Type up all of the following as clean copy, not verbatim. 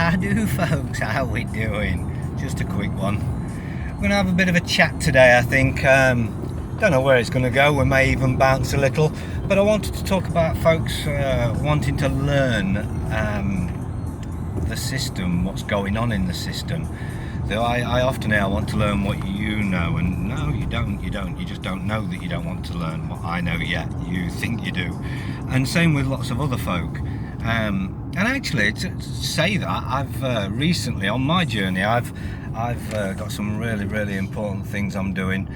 How do folks? How we doing? Just a quick one. We're going to have a bit of a chat today, I think. Don't know where it's going to go. We may even bounce a little. But I wanted to talk about folks wanting to learn the system, what's going on in the system. So I often hear, I want to learn what you know, and no, you don't. You just don't know that you don't want to learn what I know yet. You think you do. And same with lots of other folk. And actually, to say that, I've recently on my journey, I've got some really important things I'm doing,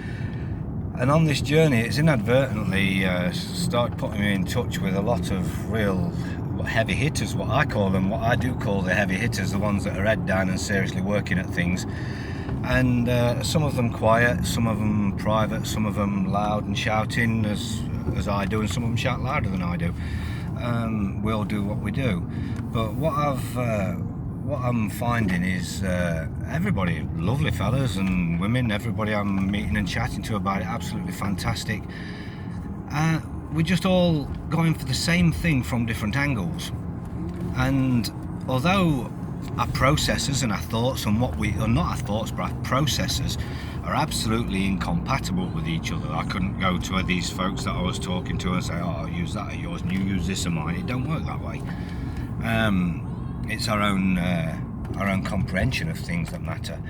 and on this journey, it's inadvertently started putting me in touch with a lot of real heavy hitters, what I call them, what I do call the heavy hitters, the ones that are head down and seriously working at things. And some of them quiet, some of them private, some of them loud and shouting as I do, and some of them shout louder than I do. We all do what we do, but what I'm finding is everybody, lovely fellas and women, everybody I'm meeting and chatting to about it, absolutely fantastic. We're just all going for the same thing from different angles, and although our processes and our thoughts and not our thoughts but our processes are absolutely incompatible with each other. I couldn't go to these folks that I was talking to and say, oh, I'll use that of yours and you use this of mine. It don't work that way. It's our own comprehension of things that matter.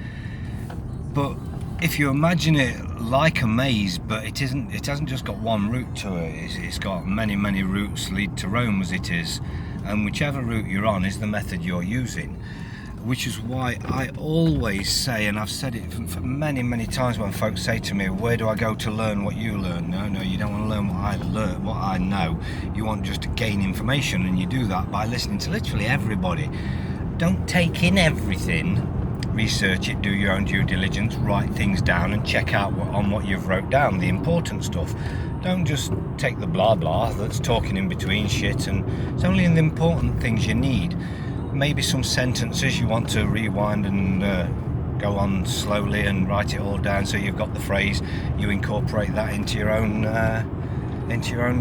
But if you imagine it like a maze, but it hasn't just got one route to it. It's got many routes lead to Rome, as it is, and whichever route you're on is the method you're using. Which is why I always say, and I've said it for many times when folks say to me, where do I go to learn what you learn? No, you don't want to learn what I know. You want just to gain information, and you do that by listening to literally everybody. Don't take in everything, research it, do your own due diligence, write things down and check out what you've wrote down, the important stuff. Don't just take the blah that's talking in between shit, and it's only in the important things you need. Maybe some sentences you want to rewind and go on slowly and write it all down so you've got the phrase. You incorporate that into your own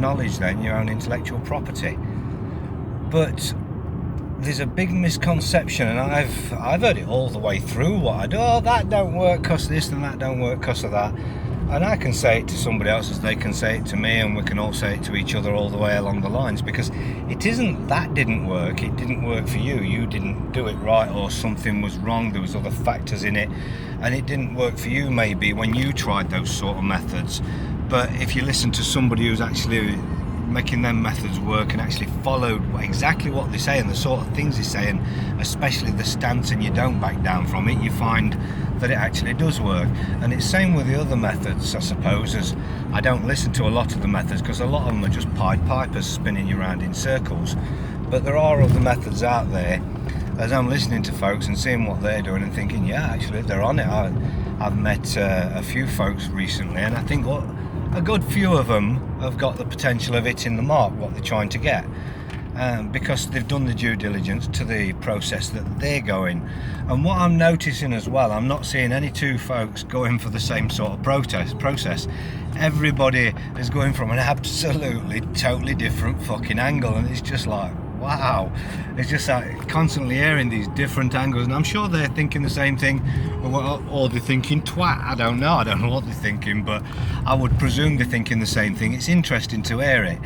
knowledge, then your own intellectual property. But there's a big misconception, and I've heard it all the way through what I do. Oh, that don't work cause this and that don't work cause of that. And I can say it to somebody else as they can say it to me, and we can all say it to each other all the way along the lines, because it isn't that didn't work, it didn't work for you didn't do it right, or something was wrong, there was other factors in it, and it didn't work for you maybe when you tried those sort of methods. But if you listen to somebody who's actually making them methods work and actually followed exactly what they say and the sort of things they say, and especially the stance, and you don't back down from it, you find that it actually does work. And it's same with the other methods, I suppose, as I don't listen to a lot of the methods because a lot of them are just Pied Pipers spinning you around in circles. But there are other methods out there, as I'm listening to folks and seeing what they're doing and thinking, yeah, actually they're on it. I've met a few folks recently, and I think a good few of them have got the potential of hitting the mark, what they're trying to get, because they've done the due diligence to the process that they're going. And what I'm noticing as well, I'm not seeing any two folks going for the same sort of process. Everybody is going from an absolutely totally different fucking angle, and it's just like, wow. It's just like constantly hearing these different angles, and I'm sure they're thinking the same thing, or they're thinking twat. I don't know what they're thinking, but I would presume they're thinking the same thing. It's interesting to hear it.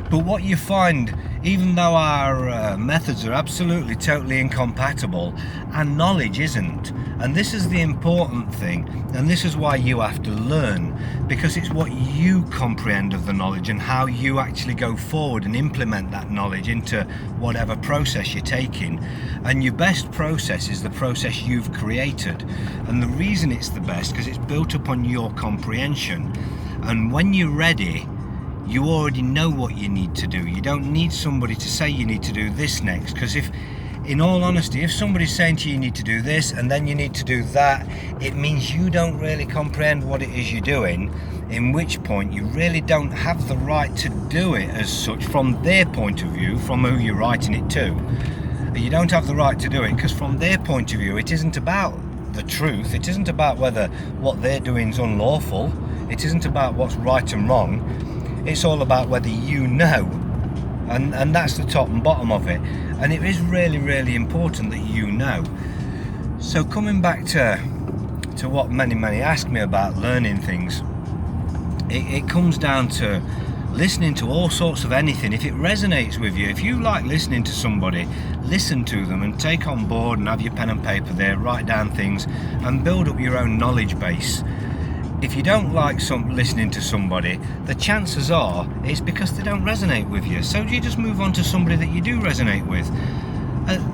But what you find, even though our methods are absolutely totally incompatible, our knowledge isn't. And this is the important thing, and this is why you have to learn, because it's what you comprehend of the knowledge and how you actually go forward and implement that knowledge into whatever process you're taking. And your best process is the process you've created. And the reason it's the best, because it's built upon your comprehension. And when you're ready, you already know what you need to do. You don't need somebody to say you need to do this next, because in all honesty, if somebody's saying to you need to do this and then you need to do that, it means you don't really comprehend what it is you're doing, in which point you really don't have the right to do it as such from their point of view, from who you're writing it to. You don't have the right to do it because from their point of view it isn't about the truth, it isn't about whether what they're doing is unlawful, it isn't about what's right and wrong. It's all about whether you know and that's the top and bottom of it. And it is really, really important that you know. So coming back to what many ask me about learning things, it comes down to listening to all sorts of anything. If it resonates with you, if you like listening to somebody, listen to them and take on board and have your pen and paper there, write down things and build up your own knowledge base. If you don't like listening to somebody, the chances are it's because they don't resonate with you. So you just move on to somebody that you do resonate with.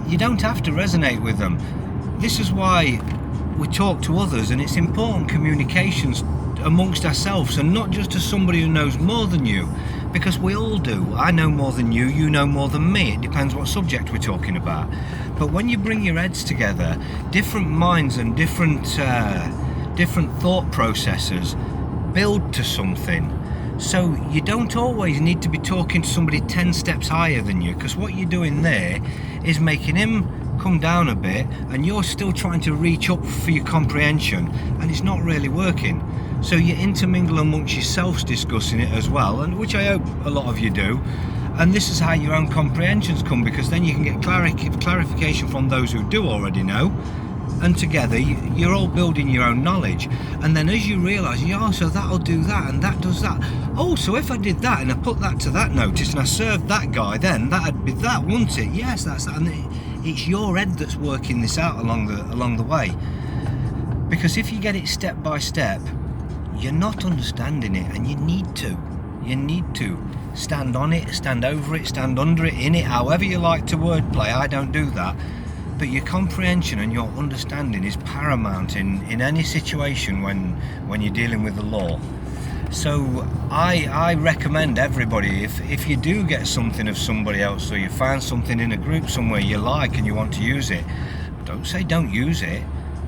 You don't have to resonate with them. This is why we talk to others, and it's important communications amongst ourselves, and not just to somebody who knows more than you, because we all do. I know more than you, you know more than me. It depends what subject we're talking about. But when you bring your heads together, different minds and different thought processes build to something. So you don't always need to be talking to somebody 10 steps higher than you, because what you're doing there is making him come down a bit, and you're still trying to reach up for your comprehension, and it's not really working. So you intermingle amongst yourselves discussing it as well, and which I hope a lot of you do. And this is how your own comprehensions come, because then you can get clarification from those who do already know, and together you're all building your own knowledge. And then as you realise, oh, so that'll do that and that does that. Oh, so if I did that and I put that to that notice and I served that guy, then that'd be that, wouldn't it? Yes, that's that. And it's your head that's working this out along the way. Because if you get it step by step, you're not understanding it, and you need to stand on it, stand over it, stand under it, in it, however you like to wordplay. I don't do that. But your comprehension and your understanding is paramount in any situation when you're dealing with the law. So I recommend everybody, if you do get something of somebody else, or you find something in a group somewhere you like and you want to use it, don't say don't use it.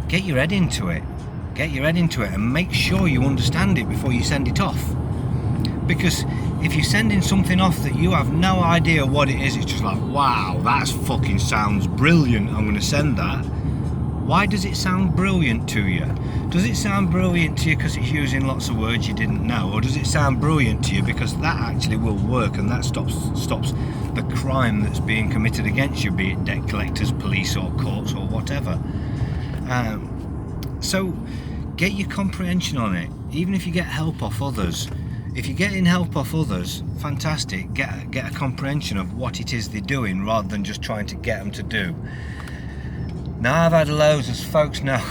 Get your head into it. Get your head into it and make sure you understand it before you send it off. Because if you're sending something off that you have no idea what it is, it's just like, wow, that fucking sounds brilliant, I'm going to send that. Why does it sound brilliant to you? Does it sound brilliant to you because it's using lots of words you didn't know? Or does it sound brilliant to you because that actually will work, and that stops the crime that's being committed against you, be it debt collectors, police or courts or whatever? So get your comprehension on it, even if you get help off others. If you're getting help off others, fantastic. Get a comprehension of what it is they're doing, rather than just trying to get them to do. Now, I've had loads of folks now.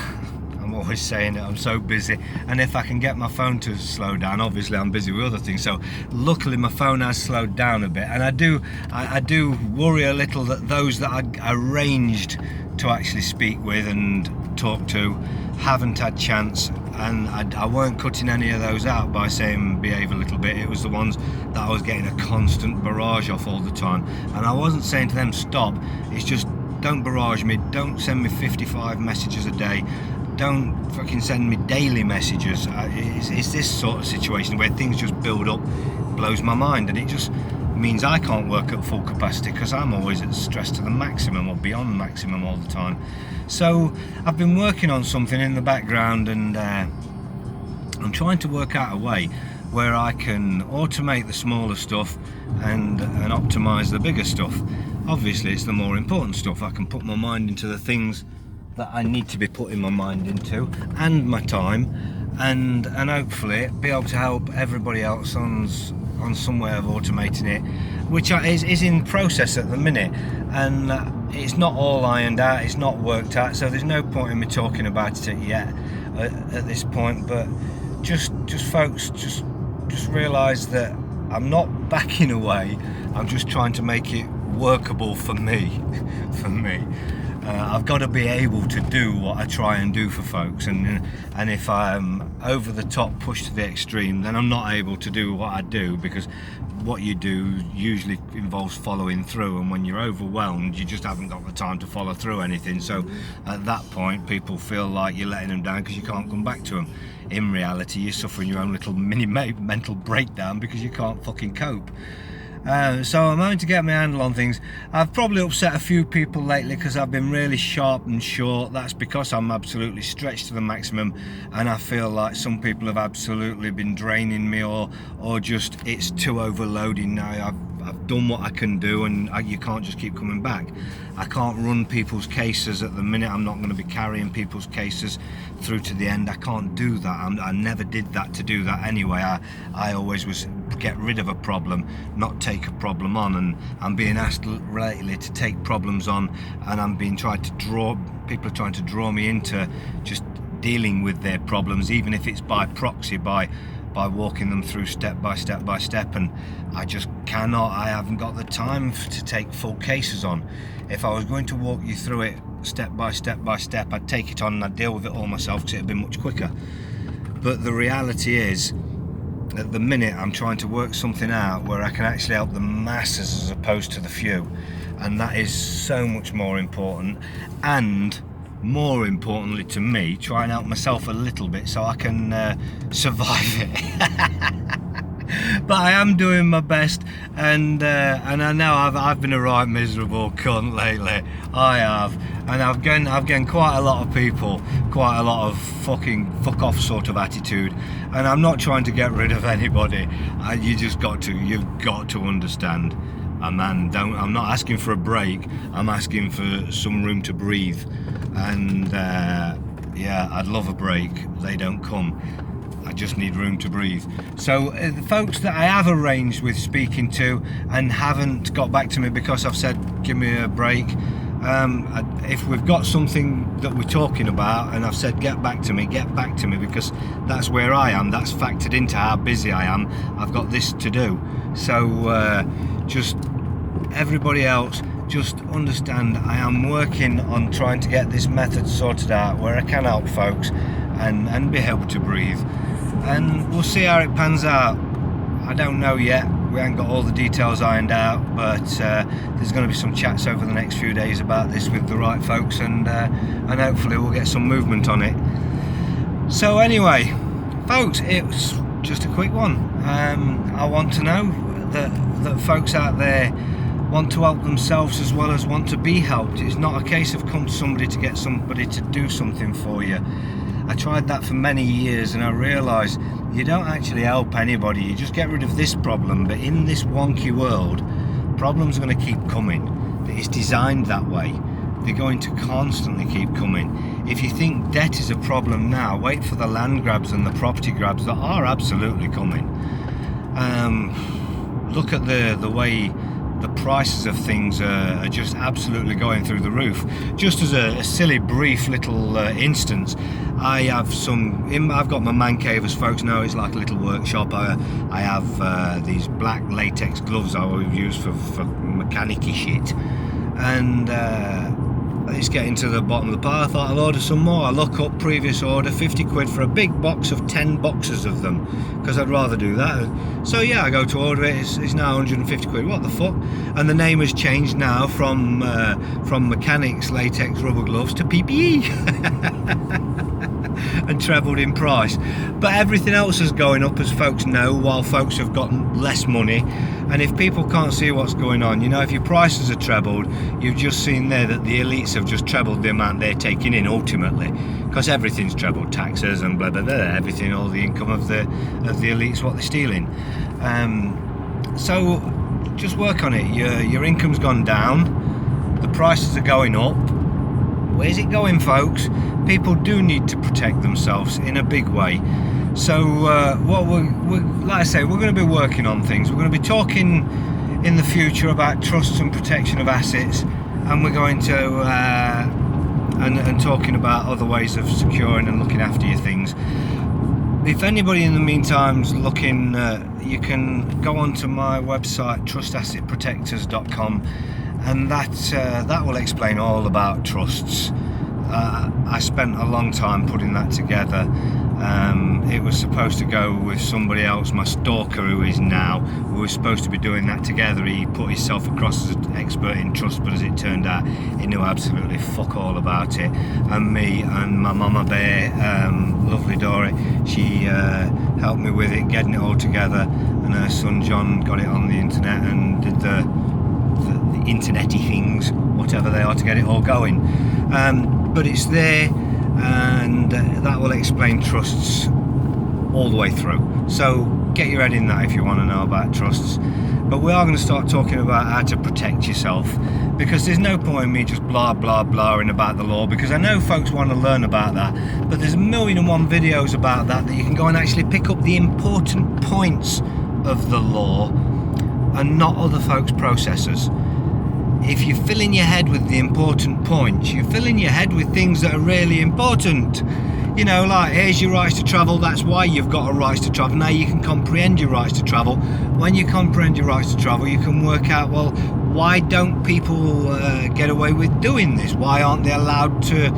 I'm always saying it, I'm so busy, and if I can get my phone to slow down, obviously I'm busy with other things, so luckily my phone has slowed down a bit, and I do worry a little that those that I arranged to actually speak with and talk to haven't had chance, and I weren't cutting any of those out by saying behave a little bit. It was the ones that I was getting a constant barrage off all the time, and I wasn't saying to them stop, it's just don't barrage me, don't send me 55 messages a day, don't fucking send me daily messages. It's this sort of situation where things just build up, blows my mind, and it just means I can't work at full capacity because I'm always at stress to the maximum or beyond maximum all the time. So I've been working on something in the background, and I'm trying to work out a way where I can automate the smaller stuff and optimize the bigger stuff. Obviously it's the more important stuff. I can put my mind into the things that I need to be putting my mind into, and my time, and hopefully be able to help everybody else on some way of automating it, which is in process at the minute, and it's not all ironed out, it's not worked out, so there's no point in me talking about it yet at this point. But just folks, just realise that I'm not backing away, I'm just trying to make it workable for me. I've got to be able to do what I try and do for folks, and if I'm over the top, pushed to the extreme, then I'm not able to do what I do, because what you do usually involves following through, and when you're overwhelmed you just haven't got the time to follow through anything. So at that point people feel like you're letting them down because you can't come back to them. In reality you're suffering your own little mini mental breakdown because you can't fucking cope. So I'm having to get my handle on things. I've probably upset a few people lately because I've been really sharp and short. That's because I'm absolutely stretched to the maximum, and I feel like some people have absolutely been draining me, or just it's too overloading now. I've done what I can do, and you can't just keep coming back. I can't run people's cases at the minute. I'm not going to be carrying people's cases through to the end. I can't do that. I never did that to do that anyway. I always was get rid of a problem, not take a problem on, and I'm being asked lately to take problems on, and I'm being tried to people are trying to draw me into just dealing with their problems, even if it's by proxy, by walking them through step by step by step, and I just cannot. I haven't got the time to take full cases on. If I was going to walk you through it step by step by step, I'd take it on and I'd deal with it all myself, because it'd be much quicker. But the reality is, at the minute, I'm trying to work something out where I can actually help the masses as opposed to the few, and that is so much more important. And more importantly to me, try and help myself a little bit so I can survive it. But I am doing my best, and I know I've been a right miserable cunt lately. I have, and I've gained quite a lot of people, quite a lot of fucking fuck off sort of attitude, and I'm not trying to get rid of anybody. You've got to understand. I'm not asking for a break. I'm asking for some room to breathe, and yeah, I'd love a break. They don't come. I just need room to breathe. So the folks that I have arranged with speaking to and haven't got back to me because I've said give me a break, if we've got something that we're talking about and I've said get back to me, because that's where I am. That's factored into how busy I am. I've got this to do. So just everybody else, just understand I am working on trying to get this method sorted out where I can help folks and be able to breathe, and we'll see how it pans out. I don't know yet. We haven't got all the details ironed out, but there's going to be some chats over the next few days about this with the right folks, and hopefully we'll get some movement on it. So anyway, folks, it's just a quick one. I want to know that folks out there want to help themselves as well as want to be helped. It's not a case of come to somebody to get somebody to do something for you. I tried that for many years, and I realised you don't actually help anybody. You just get rid of this problem. But in this wonky world, problems are going to keep coming. It's designed that way. They're going to constantly keep coming. If you think debt is a problem now, wait for the land grabs and the property grabs that are absolutely coming. Look at the way the prices of things are just absolutely going through the roof. Just as a silly brief little instance, I've got my man cave, as folks know. It's like a little workshop. I have these black latex gloves I always use for mechanic-y shit, and it's getting to the bottom of the pile. I thought I'll order some more. I look up previous order, 50 quid for a big box of 10 boxes of them, because I'd rather do that. So yeah, I go to order it. It's now 150 quid. What the fuck? And the name has changed now from mechanics latex rubber gloves to PPE. And trebled in price. But everything else is going up, as folks know, while folks have gotten less money. And if people can't see what's going on, if your prices are trebled, you've just seen there that the elites have just trebled the amount they're taking in ultimately, because everything's trebled, taxes and blah blah blah, everything, all the income of the elites, what they're stealing. So just work on it. Your income's gone down, the prices are going up. Where's it going, folks? People do need to protect themselves in a big way. So what we're like I say, we're going to be working on things. We're going to be talking in the future about trusts and protection of assets, and we're going to and talking about other ways of securing and looking after your things. If anybody in the meantime's looking, you can go onto my website, trustassetprotectors.com, and that will explain all about trusts. I spent a long time putting that together. It was supposed to go with somebody else, my stalker, who is now. We were supposed to be doing that together. He put himself across as an expert in trust, but as it turned out, he knew absolutely fuck all about it. And me and my mama bear, lovely Dory, she helped me with it, getting it all together, and her son John got it on the internet and did the internety things, whatever they are, to get it all going. But it's there, and that will explain trusts all the way through. So get your head in that if you want to know about trusts. But we are going to start talking about how to protect yourself, because there's no point in me just blaring about the law, because I know folks want to learn about that, but there's 1,000,001 videos about that you can go and actually pick up the important points of the law and not other folks' processes. If you fill in your head with the important points, you fill in your head with things that are really important. You know, like, here's your rights to travel, that's why you've got a rights to travel. Now you can comprehend your rights to travel. When you comprehend your rights to travel, you can work out, well, why don't people get away with doing this? Why aren't they allowed to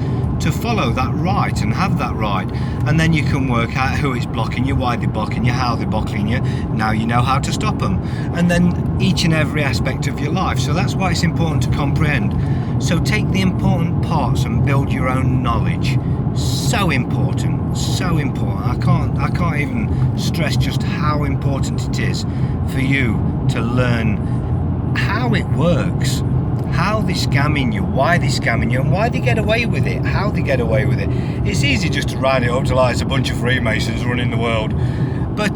follow that right and have that right? And then you can work out who is blocking you, why they're blocking you, how they're blocking you. Now you know how to stop them. And then each and every aspect of your life. So that's why it's important to comprehend. So take the important parts and build your own knowledge. So important, so important. I can't even stress just how important it is for you to learn how it works, how they're scamming you, why they're scamming you, and why they get away with it, how they get away with it. It's easy just to round it up to like it's a bunch of Freemasons running the world, but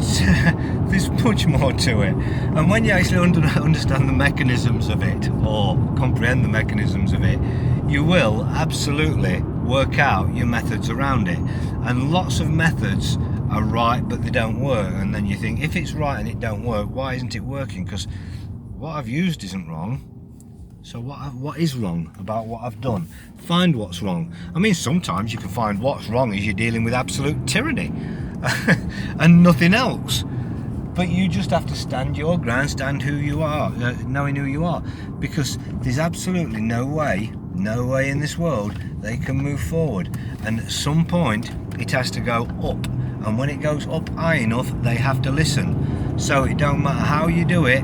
there's much more to it. And when you actually understand the mechanisms of it, or comprehend the mechanisms of it, you will absolutely work out your methods around it. And lots of methods are right, but they don't work. And then you think, if it's right and it don't work, why isn't it working? Because what I've used isn't wrong. So what is wrong about what I've done? Find what's wrong. I mean, sometimes you can find what's wrong is you're dealing with absolute tyranny and nothing else. But you just have to stand your ground, stand who you are, knowing who you are. Because there's absolutely no way in this world they can move forward. And at some point, it has to go up. And when it goes up high enough, they have to listen. So it don't matter how you do it,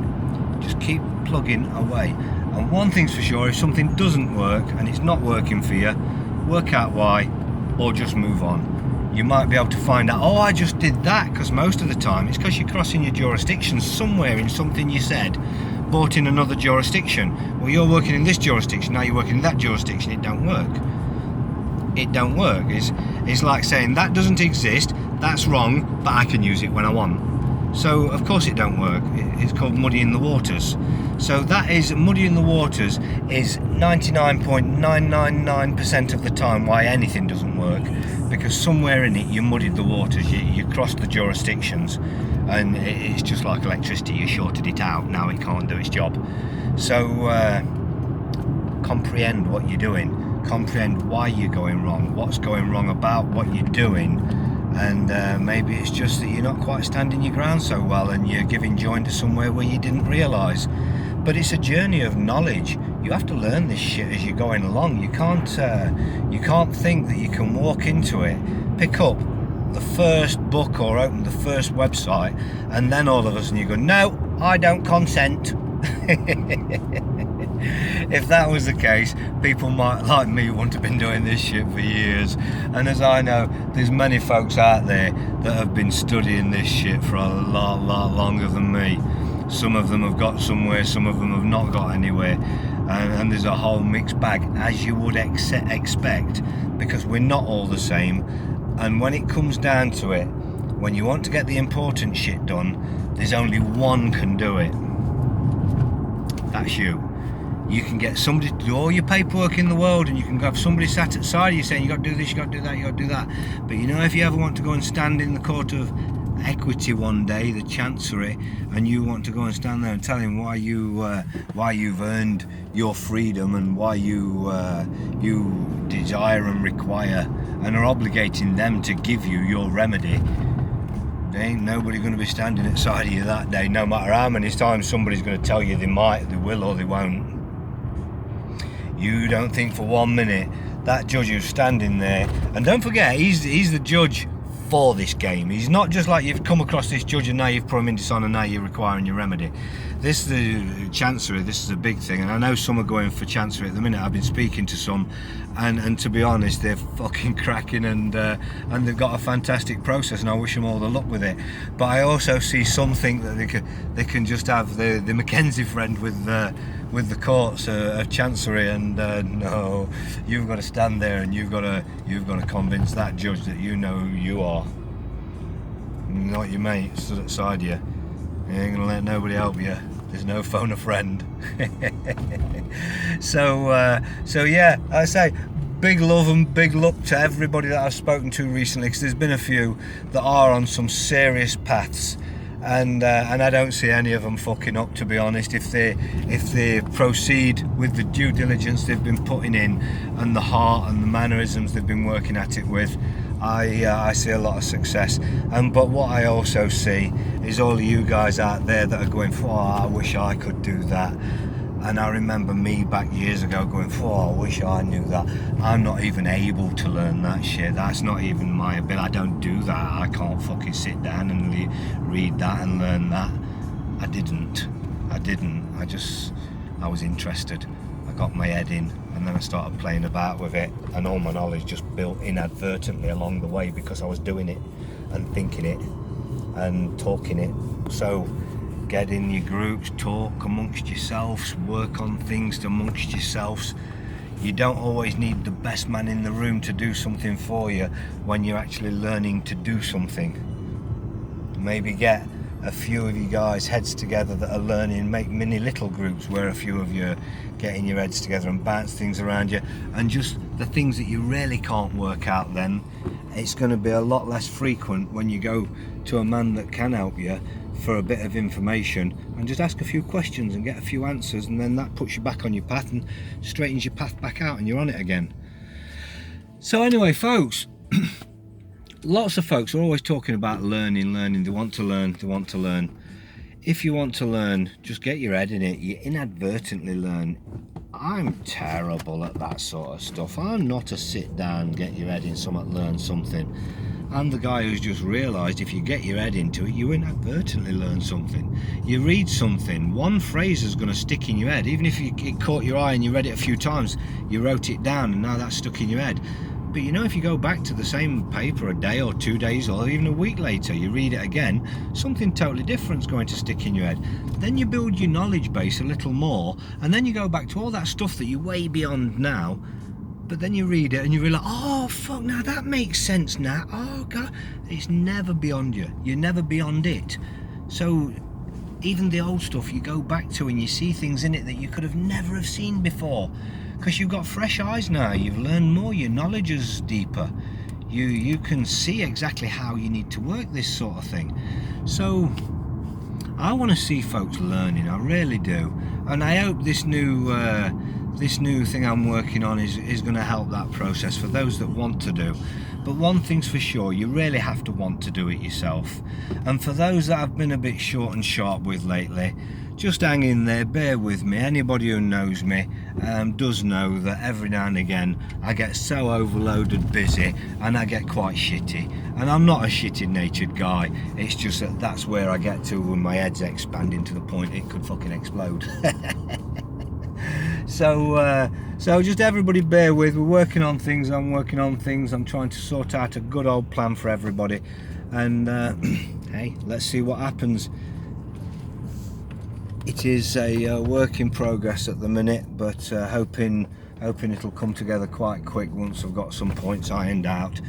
just keep plugging away. And one thing's for sure, if something doesn't work and it's not working for you, work out why, or just move on. You might be able to find out, oh, I just did that, because most of the time it's because you're crossing your jurisdiction somewhere in something you said, bought in another jurisdiction. Well, you're working in this jurisdiction, now you're working in that jurisdiction, it don't work. It don't work. It's like saying, that doesn't exist, that's wrong, but I can use it when I want. So, of course it don't work. It's called muddying the waters. So that is, muddying the waters is 99.999% of the time why anything doesn't work, because somewhere in it you muddied the waters, you crossed the jurisdictions, and it's just like electricity, you shorted it out, now it can't do its job. So comprehend what you're doing, comprehend why you're going wrong, what's going wrong about what you're doing, and maybe it's just that you're not quite standing your ground so well and you're giving join to somewhere where you didn't realise. But it's a journey of knowledge. You have to learn this shit as you're going along. You can't think that you can walk into it, pick up the first book or open the first website, and then all of a sudden you go, no, I don't consent. If that was the case, people might, like me, wouldn't have been doing this shit for years. And as I know, there's many folks out there that have been studying this shit for a lot longer than me. Some of them have got somewhere, some of them have not got anywhere. And there's a whole mixed bag, as you would expect, because we're not all the same. And when it comes down to it, when you want to get the important shit done, there's only one can do it. That's you. You can get somebody to do all your paperwork in the world, and you can have somebody sat at the side of you saying, you got to do this, you got to do that, you got to do that. But you know, if you ever want to go and stand in the court of equity one day, the chancery, and you want to go and stand there and tell him why you've earned your freedom and why you desire and require and are obligating them to give you your remedy, there ain't nobody going to be standing at the side of you that day, no matter how many times somebody's going to tell you they might, they will, or they won't. You don't think for 1 minute that judge who's standing there, and don't forget, he's the judge for this game. He's not just like you've come across this judge and now you've put him in dishonour, now you're requiring your remedy. This is the chancery, this is a big thing, and I know some are going for chancery at the minute. I've been speaking to some, and to be honest, they're fucking cracking, and they've got a fantastic process, and I wish them all the luck with it. But I also see some think that they can just have the Mackenzie friend with the courts of chancery, and no, you've got to stand there and you've got to convince that judge that you know who you are. not your mate stood at the side of you. You ain't gonna let nobody help you. There's no phone a friend. So yeah, I say big love and big luck to everybody that I've spoken to recently, because there's been a few that are on some serious paths, and I don't see any of them fucking up, to be honest. If they proceed with the due diligence they've been putting in and the heart and the mannerisms they've been working at it with, I see a lot of success. But what I also see is all of you guys out there that are going, oh, I wish I could do that. And I remember me back years ago going, oh, I wish I knew that. I'm not even able to learn that shit. That's not even my ability. I don't do that. I can't fucking sit down and read that and learn that. I didn't. I was interested. I got my head in, and then I started playing about with it, and all my knowledge just built inadvertently along the way because I was doing it and thinking it and talking it. So get in your groups, talk amongst yourselves, work on things amongst yourselves. You don't always need the best man in the room to do something for you when you're actually learning to do something. Maybe get a few of you guys heads together that are learning, make mini little groups where a few of you are getting your heads together and bounce things around you, and just the things that you really can't work out, then it's going to be a lot less frequent when you go to a man that can help you for a bit of information, and just ask a few questions and get a few answers, and then that puts you back on your path and straightens your path back out and you're on it again. So anyway, folks, lots of folks are always talking about learning. They want to learn. If you want to learn, just get your head in it. You inadvertently learn. I'm terrible at that sort of stuff. I'm not a sit down, get your head in something, learn something. I'm the guy who's just realised if you get your head into it, you inadvertently learn something. You read something, one phrase is going to stick in your head. Even if it caught your eye and you read it a few times, you wrote it down and now that's stuck in your head. But you know, if you go back to the same paper a day or 2 days or even a week later, you read it again, something totally different is going to stick in your head. Then you build your knowledge base a little more, and then you go back to all that stuff that you're way beyond now, but then you read it and you realise, oh fuck, now that makes sense now. Oh God, it's never beyond you. You're never beyond it. So even the old stuff you go back to and you see things in it that you could have never have seen before, because you've got fresh eyes now. You've learned more. Your knowledge is deeper. You can see exactly how you need to work this sort of thing. So I want to see folks learning. I really do, and I hope this new thing I'm working on is going to help that process for those that want to do. But one thing's for sure, you really have to want to do it yourself. And for those that I've been a bit short and sharp with lately, just hang in there, bear with me. Anybody who knows me does know that every now and again I get so overloaded busy and I get quite shitty. And I'm not a shitty natured guy, it's just that that's where I get to when my head's expanding to the point it could fucking explode. So just everybody bear with. We're working on things. I'm working on things. I'm trying to sort out a good old plan for everybody, and hey, let's see what happens. It is a work in progress at the minute, but hoping it'll come together quite quick once I've got some points ironed out.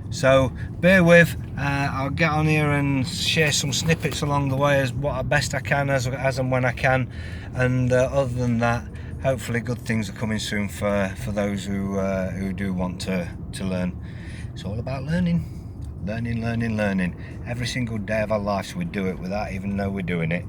So bear with. I'll get on here and share some snippets along the way as best I can, as and when I can, and other than that, hopefully good things are coming soon for those who do want to learn. It's all about learning. Every single day of our lives we do it without even know we're doing it.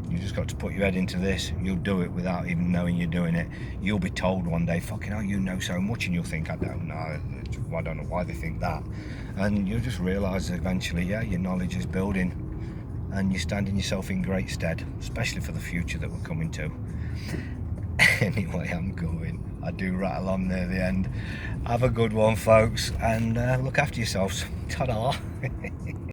You just got to put your head into this. You'll do it without even knowing you're doing it. You'll be told one day, fucking hell, you know so much, and you'll think, I don't know. I don't know why they think that. And you'll just realise eventually, yeah, your knowledge is building and you're standing yourself in great stead, especially for the future that we're coming to. Anyway, I'm going. I do rattle on near the end. Have a good one, folks, and look after yourselves. Ta-da.